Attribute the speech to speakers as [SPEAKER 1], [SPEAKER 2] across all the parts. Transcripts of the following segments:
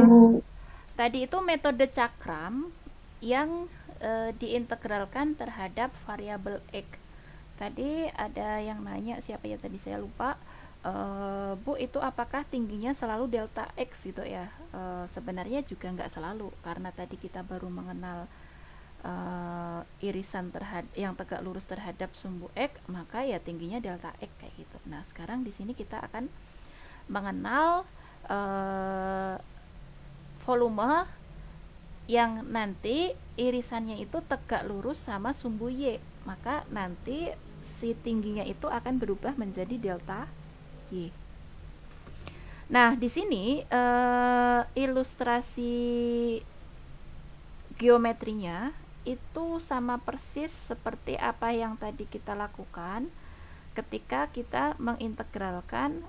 [SPEAKER 1] Bu.
[SPEAKER 2] Tadi itu metode cakram yang diintegralkan terhadap variabel X. Tadi ada yang nanya, siapa ya tadi saya lupa. Bu, itu apakah tingginya selalu delta X gitu ya? Sebenarnya juga nggak selalu, karena tadi kita baru mengenal irisan terhadap yang tegak lurus terhadap sumbu X, maka ya tingginya delta X kayak gitu. Nah, sekarang di sini kita akan mengenal volume yang nanti irisannya itu tegak lurus sama sumbu Y, maka nanti si tingginya itu akan berubah menjadi delta Y. Nah, di sini ilustrasi geometrinya itu sama persis seperti apa yang tadi kita lakukan ketika kita mengintegralkan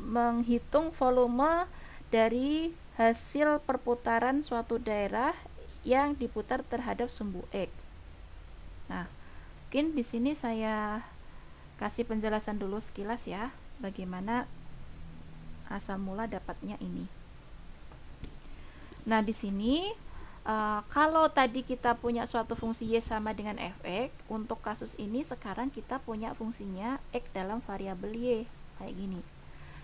[SPEAKER 2] menghitung volume dari hasil perputaran suatu daerah yang diputar terhadap sumbu X. Nah, mungkin di sini saya kasih penjelasan dulu sekilas ya, bagaimana asal mula dapatnya ini. Nah, di sini kalau tadi kita punya suatu fungsi Y sama dengan fx, untuk kasus ini sekarang kita punya fungsinya X dalam variabel Y, kayak gini.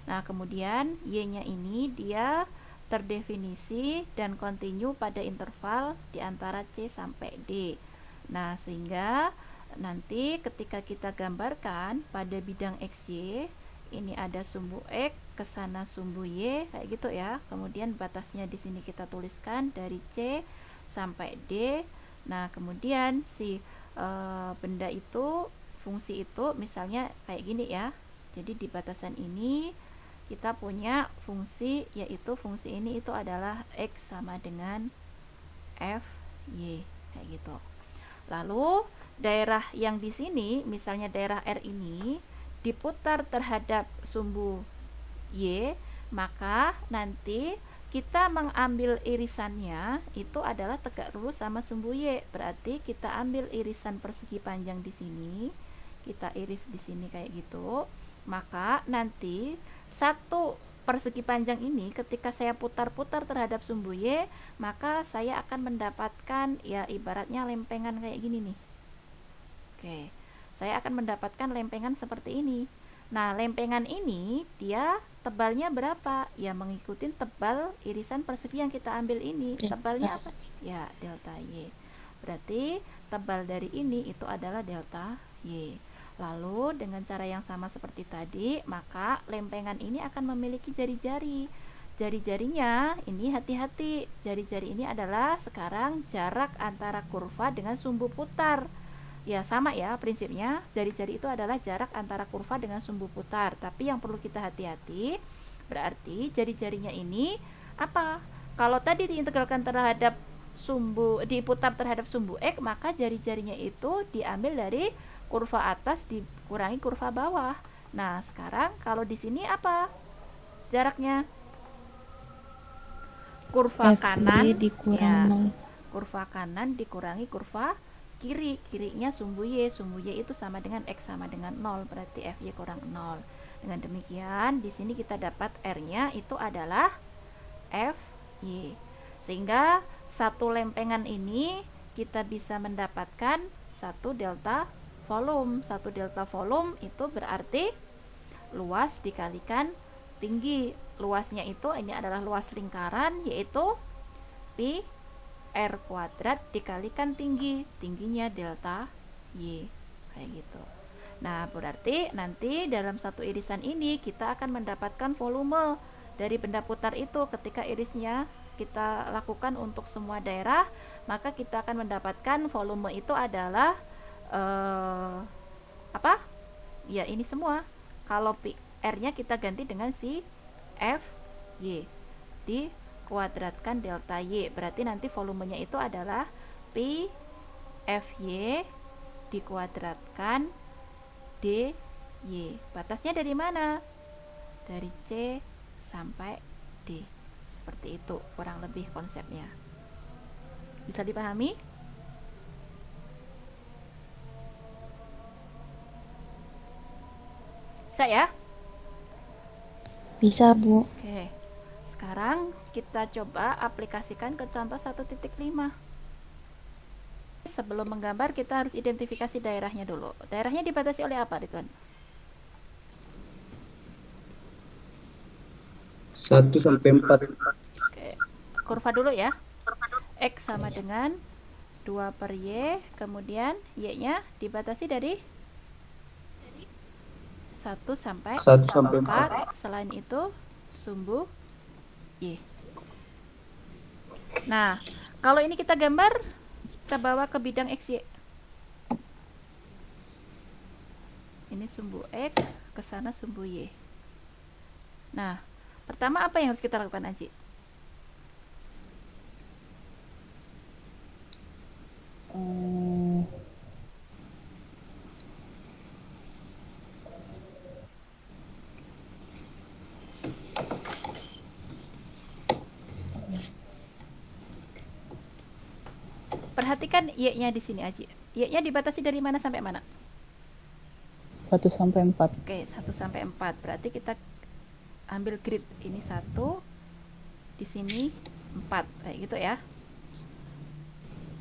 [SPEAKER 2] Nah, kemudian Y-nya ini dia terdefinisi dan kontinu pada interval di antara C sampai D. Nah, sehingga nanti ketika kita gambarkan pada bidang XY, ini ada sumbu X, ke sana sumbu Y, kayak gitu ya. Kemudian batasnya di sini kita tuliskan dari C sampai D. Nah, kemudian si benda itu, fungsi itu misalnya kayak gini ya. Jadi di batasan ini kita punya fungsi, yaitu fungsi ini itu adalah X sama dengan Fy, kayak gitu. Lalu daerah yang di sini, misalnya daerah R ini diputar terhadap sumbu Y, maka nanti kita mengambil irisannya itu adalah tegak lurus sama sumbu Y. Berarti kita ambil irisan persegi panjang di sini, kita iris di sini kayak gitu. Maka nanti satu persegi panjang ini ketika saya putar-putar terhadap sumbu Y, maka saya akan mendapatkan ya ibaratnya lempengan kayak gini nih. Oke, saya akan mendapatkan lempengan seperti ini. Nah, lempengan ini dia tebalnya berapa? Ya mengikuti tebal irisan persegi yang kita ambil ini. Tebalnya apa? Ya delta Y. Berarti tebal dari ini itu adalah delta Y. Lalu dengan cara yang sama seperti tadi, maka lempengan ini akan memiliki jari-jari. Jari-jarinya ini hati-hati. Jari-jari ini adalah sekarang jarak antara kurva dengan sumbu putar. Ya sama ya prinsipnya, jari-jari itu adalah jarak antara kurva dengan sumbu putar. Tapi yang perlu kita hati-hati, berarti jari-jarinya ini apa? Kalau tadi diintegralkan terhadap sumbu, diputar terhadap sumbu X, maka jari-jarinya itu diambil dari kurva atas dikurangi kurva bawah. Nah, sekarang kalau di sini apa jaraknya? Kurva
[SPEAKER 1] Fy
[SPEAKER 2] kanan
[SPEAKER 1] dikurang
[SPEAKER 2] ya.
[SPEAKER 1] 0.
[SPEAKER 2] Kurva kanan dikurangi kurva kiri. Kirinya sumbu Y. Sumbu Y itu sama dengan X sama dengan 0, berarti Fy kurang 0. Dengan demikian, di sini kita dapat R-nya itu adalah Fy. Sehingga satu lempengan ini kita bisa mendapatkan satu delta volume. Satu delta volume itu berarti luas dikalikan tinggi. Luasnya itu ini adalah luas lingkaran, yaitu pi R kuadrat dikalikan tinggi. Tingginya delta Y, kayak gitu. Nah, berarti nanti dalam satu irisan ini kita akan mendapatkan volume dari benda putar itu. Ketika irisnya kita lakukan untuk semua daerah, maka kita akan mendapatkan volume itu adalah apa? Ya ini semua. Kalau R-nya kita ganti dengan si Fy dikuadratkan delta Y. Berarti nanti volumenya itu adalah Pi Fy dikuadratkan dy. Batasnya dari mana? Dari C sampai D. Seperti itu kurang lebih konsepnya. Bisa dipahami? Bisa ya?
[SPEAKER 1] Bisa, Bu.
[SPEAKER 2] Oke. Sekarang kita coba aplikasikan ke contoh 1.5. Sebelum menggambar kita harus identifikasi daerahnya dulu. Daerahnya dibatasi oleh apa, Ridwan?
[SPEAKER 3] 1 sampai 4.
[SPEAKER 2] Oke. Kurva dulu ya. X sama dengan 2 per Y, kemudian Y-nya dibatasi dari 1 sampai
[SPEAKER 3] 1 sampai 4.
[SPEAKER 2] 4. Selain itu sumbu Y. Nah, kalau ini kita gambar, kita bawa ke bidang XY. Ini sumbu X, ke sana sumbu Y. Nah, pertama apa yang harus kita lakukan, Aji? Perhatikan Y-nya di sini, Aji. Y-nya dibatasi dari mana sampai mana?
[SPEAKER 1] 1 sampai 4.
[SPEAKER 2] Oke, 1 sampai 4. Berarti kita ambil grid ini 1, di sini 4, kayak gitu ya.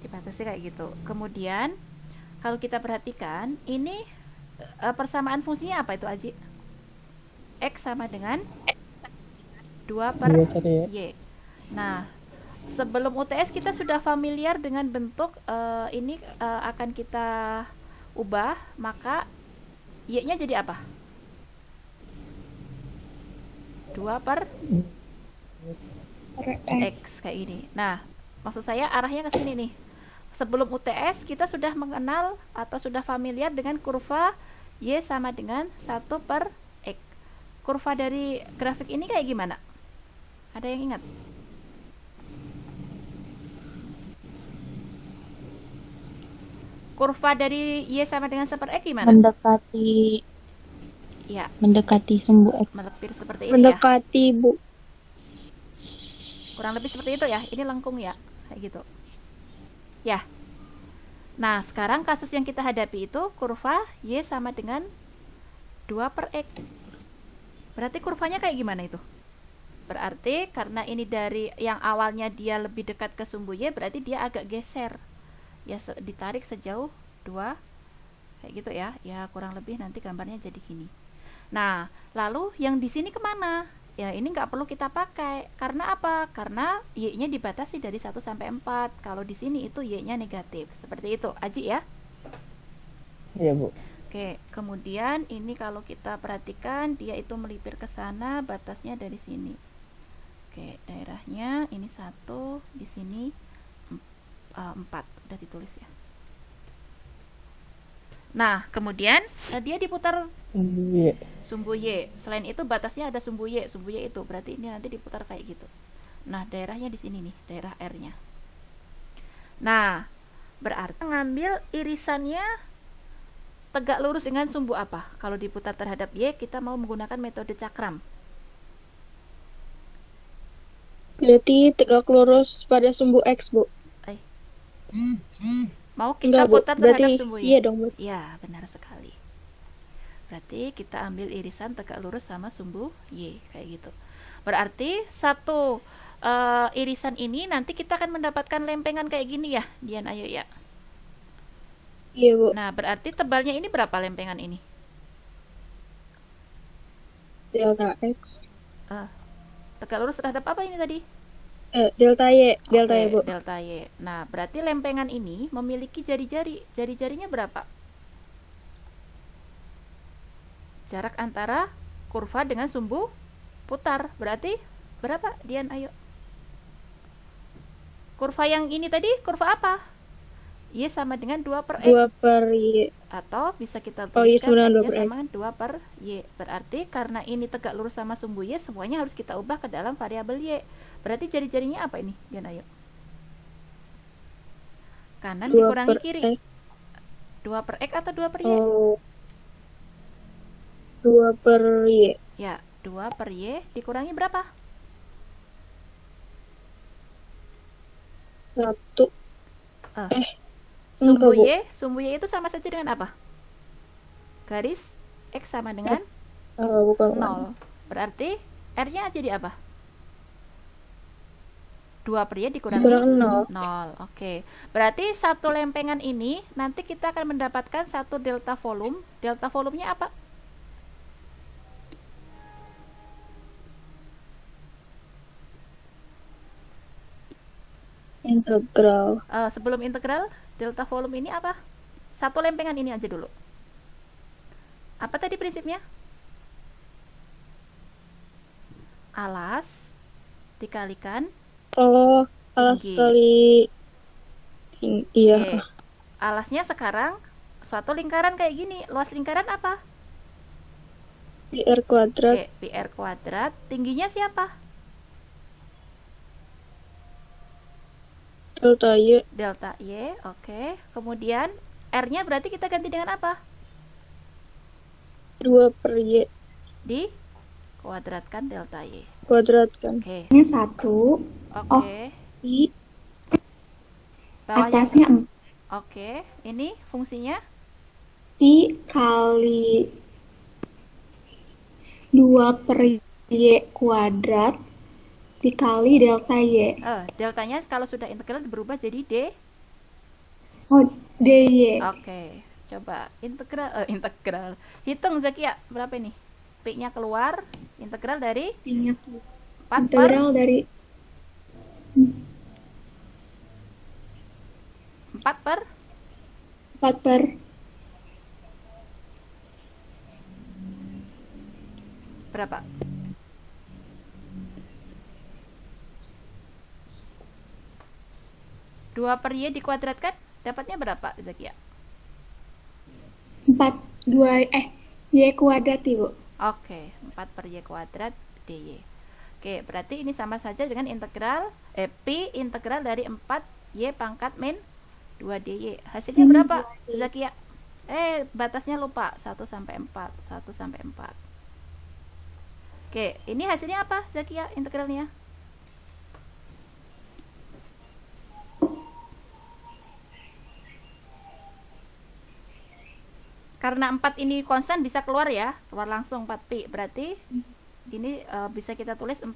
[SPEAKER 2] Dibatasi kayak gitu. Kemudian kalau kita perhatikan, ini persamaan fungsinya apa itu, Aji? X sama dengan 2 per
[SPEAKER 1] 2 per Y.
[SPEAKER 2] Y. Nah, sebelum UTS kita sudah familiar dengan bentuk ini akan kita ubah, maka Y-nya jadi apa? 2 per X kayak ini. Nah, maksud saya arahnya ke sini nih. Sebelum UTS kita sudah mengenal atau sudah familiar dengan kurva Y sama dengan 1 per X. Kurva dari grafik ini kayak gimana? Ada yang ingat? Kurva dari Y sama dengan 1 per X gimana? Ya,
[SPEAKER 1] Mendekati sumbu X.
[SPEAKER 2] melepir seperti ini ya.
[SPEAKER 4] Mendekati, Bu.
[SPEAKER 2] Kurang lebih seperti itu ya. Ini lengkung ya, kayak gitu. Ya. Nah, sekarang kasus yang kita hadapi itu kurva Y sama dengan 2 per X. Berarti kurvanya kayak gimana itu? Berarti karena ini dari yang awalnya dia lebih dekat ke sumbu Y, berarti dia agak geser. Ya, ditarik sejauh 2 kayak gitu ya. Ya, kurang lebih nanti gambarnya jadi gini. Nah, lalu yang di sini kemana? Ya, ini nggak perlu kita pakai. Karena apa? Karena Y-nya dibatasi dari 1 sampai 4. Kalau di sini itu Y-nya negatif. Seperti itu, Aji ya.
[SPEAKER 1] Iya, Bu.
[SPEAKER 2] Oke, kemudian ini kalau kita perhatikan dia itu melipir ke sana, batasnya dari sini. Oke, daerahnya ini 1, di sini 4. Udah ditulis ya. Nah, kemudian dia diputar
[SPEAKER 1] Iya.
[SPEAKER 2] sumbu Y. Selain itu batasnya ada sumbu Y itu. Berarti ini nanti diputar kayak gitu. Nah, daerahnya di sini nih, daerah R-nya. Nah, berarti ngambil irisannya tegak lurus dengan sumbu apa? Kalau diputar terhadap Y, kita mau menggunakan metode cakram.
[SPEAKER 4] Berarti tegak lurus pada sumbu X, Bu.
[SPEAKER 2] Mau kita
[SPEAKER 4] Enggak, Bu.
[SPEAKER 2] putar terhadap
[SPEAKER 4] Berarti
[SPEAKER 2] sumbu Y?
[SPEAKER 4] iya dong, Bu.
[SPEAKER 2] Ya, benar sekali. Berarti kita ambil irisan tegak lurus sama sumbu Y, kayak gitu. Berarti satu irisan ini nanti kita akan mendapatkan lempengan kayak gini ya, Dian Ayu ya.
[SPEAKER 4] Iya, Bu.
[SPEAKER 2] Nah, berarti tebalnya ini berapa lempengan ini?
[SPEAKER 4] Delta X.
[SPEAKER 2] Tegak lurus terhadap apa ini tadi?
[SPEAKER 4] Delta Y. Delta
[SPEAKER 2] Oke,
[SPEAKER 4] Y, Bu.
[SPEAKER 2] delta Y. Nah, berarti lempengan ini memiliki jari-jari. Jari-jarinya berapa? Jarak antara kurva dengan sumbu putar. Berarti berapa, Dian? Ayo. Kurva yang ini tadi, kurva apa? Y sama dengan 2 per X.
[SPEAKER 4] 2 per Y.
[SPEAKER 2] Atau bisa kita
[SPEAKER 4] Oh, Y
[SPEAKER 2] tuliskan
[SPEAKER 4] sama dengan 2
[SPEAKER 2] Y
[SPEAKER 4] per
[SPEAKER 2] sama
[SPEAKER 4] X.
[SPEAKER 2] 2 per Y. Berarti karena ini tegak lurus sama sumbu Y, semuanya harus kita ubah ke dalam variabel Y. Berarti jari-jarinya apa ini, Dian? Ayo. Kanan
[SPEAKER 4] 2
[SPEAKER 2] dikurangi
[SPEAKER 4] per
[SPEAKER 2] kiri.
[SPEAKER 4] X.
[SPEAKER 2] 2 per X atau 2 per Y?
[SPEAKER 4] Oh. 2 per Y.
[SPEAKER 2] Ya, 2 per Y dikurangi berapa?
[SPEAKER 4] 1.
[SPEAKER 2] Sumbu
[SPEAKER 4] enggak, Bu.
[SPEAKER 2] sumbu Y itu sama saja dengan apa? Garis X sama dengan
[SPEAKER 4] Bukan.
[SPEAKER 2] 0. Berarti R-nya jadi apa? 2 per Y dikurangi
[SPEAKER 4] Kurang 0.
[SPEAKER 2] 0. Oke. Berarti satu lempengan ini nanti kita akan mendapatkan satu delta volume. Delta volumenya apa?
[SPEAKER 4] Integral.
[SPEAKER 2] Sebelum integral, delta volume ini apa? Satu lempengan ini aja dulu. Apa tadi prinsipnya? Alas dikalikan
[SPEAKER 4] Oh, alas
[SPEAKER 2] tinggi.
[SPEAKER 4] kali iya.
[SPEAKER 2] Oke. Alasnya sekarang suatu lingkaran kayak gini. Luas lingkaran apa?
[SPEAKER 4] PR kuadrat.
[SPEAKER 2] Oke, PR kuadrat. Tingginya siapa?
[SPEAKER 4] Delta Y.
[SPEAKER 2] Delta Y. Oke. Kemudian R-nya berarti kita ganti dengan apa?
[SPEAKER 4] 2 per Y
[SPEAKER 2] Di kuadratkan delta Y.
[SPEAKER 4] kuadrat kan.
[SPEAKER 2] Oke.
[SPEAKER 1] Ini 1,
[SPEAKER 2] Oke.
[SPEAKER 1] I,
[SPEAKER 2] Bawahnya.
[SPEAKER 1] atasnya 4.
[SPEAKER 2] Oke. Ini fungsinya
[SPEAKER 1] I kali 2 per Y kuadrat dikali delta Y.
[SPEAKER 2] deltanya kalau sudah integral berubah jadi D.
[SPEAKER 1] Oh, DY.
[SPEAKER 2] Oke. Coba integral. Hitung Zakia, berapa ini? P-nya keluar, integral dari
[SPEAKER 1] Ingat,
[SPEAKER 2] 4 per
[SPEAKER 1] integral dari
[SPEAKER 2] 4 per
[SPEAKER 1] 4 per
[SPEAKER 2] berapa? Dua per Y dikuadratkan dapatnya berapa Zakia?
[SPEAKER 1] 4, 2, Y kuadrat, Ibu.
[SPEAKER 2] Oke, 4 per Y kuadrat DY. Oke, berarti ini sama saja dengan integral Pi integral dari 4 Y pangkat min 2 DY. Hasilnya berapa Zakia? Batasnya lupa, 1 sampai 4, 1 sampai 4. Oke, ini hasilnya apa Zakia integralnya? Karena 4 ini konstan bisa keluar ya, keluar langsung 4 pi. Berarti ini bisa kita tulis 4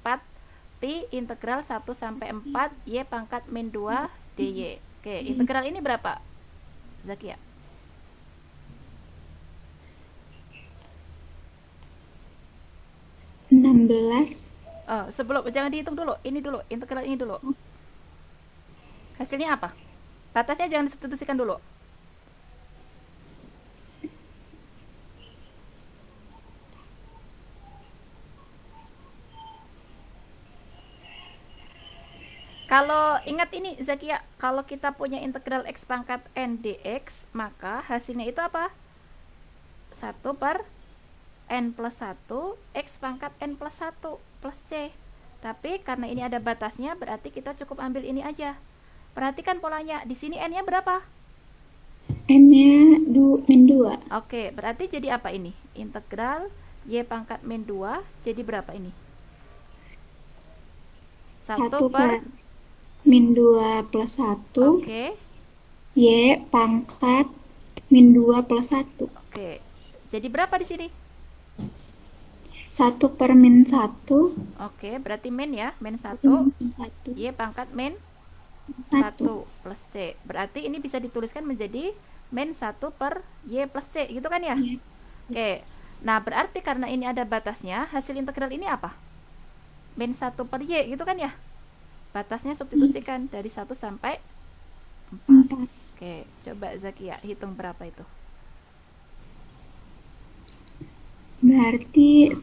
[SPEAKER 2] pi integral 1 sampai 4 y pangkat min 2 dy. Oke, integral ini berapa Zakia? Sebelum jangan dihitung dulu, ini dulu, integral ini dulu. Hasilnya apa? Batasnya jangan disubstitusikan dulu. Kalau ingat ini Zakia, kalau kita punya integral x pangkat n dx, maka hasilnya itu apa? 1 per n plus 1 x pangkat n plus 1 plus c. Tapi karena ini ada batasnya, berarti kita cukup ambil ini aja. Perhatikan polanya, di sini n-nya berapa?
[SPEAKER 1] N-nya min 2.
[SPEAKER 2] Oke, berarti jadi apa ini? Integral y pangkat min 2 jadi berapa ini? 1 per
[SPEAKER 1] min 2 plus 1.
[SPEAKER 2] Oke.
[SPEAKER 1] Y pangkat min 2 plus 1.
[SPEAKER 2] Oke. Jadi berapa di sini?
[SPEAKER 1] 1 per min 1.
[SPEAKER 2] Oke, berarti min ya, min 1.
[SPEAKER 1] Min 1.
[SPEAKER 2] Y pangkat min
[SPEAKER 1] 1.
[SPEAKER 2] 1 plus C. Berarti ini bisa dituliskan menjadi min 1 per Y plus C, gitu kan ya?
[SPEAKER 1] Iya.
[SPEAKER 2] Oke. Nah, berarti karena ini ada batasnya, hasil integral ini apa? Min 1 per Y, gitu kan ya? Batasnya substitusikan dari 1 sampai 4.
[SPEAKER 1] 4.
[SPEAKER 2] Oke, coba Zakia hitung berapa itu?
[SPEAKER 1] Berarti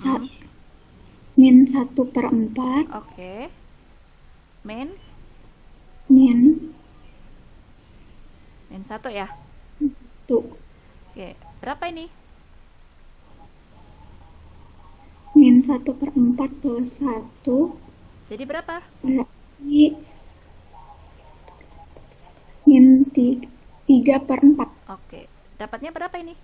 [SPEAKER 1] min 1 per 4.
[SPEAKER 2] Oke. Min
[SPEAKER 1] Min
[SPEAKER 2] 1 ya?
[SPEAKER 1] 1.
[SPEAKER 2] Oke, berapa ini?
[SPEAKER 1] Min 1 per 4 plus 1.
[SPEAKER 2] Jadi berapa?
[SPEAKER 1] Berarti min 3 per 4.
[SPEAKER 2] Oke, dapatnya berapa ini?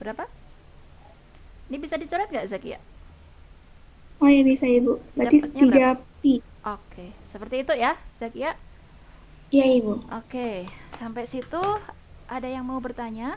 [SPEAKER 2] Berapa? Ini bisa dicoret nggak Zakia?
[SPEAKER 1] Oh ya bisa Ibu. Berarti
[SPEAKER 2] Dapatnya
[SPEAKER 1] pi.
[SPEAKER 2] Oke, seperti itu ya, Zakia.
[SPEAKER 1] Iya, Ibu.
[SPEAKER 2] Oke, sampai situ ada yang mau bertanya?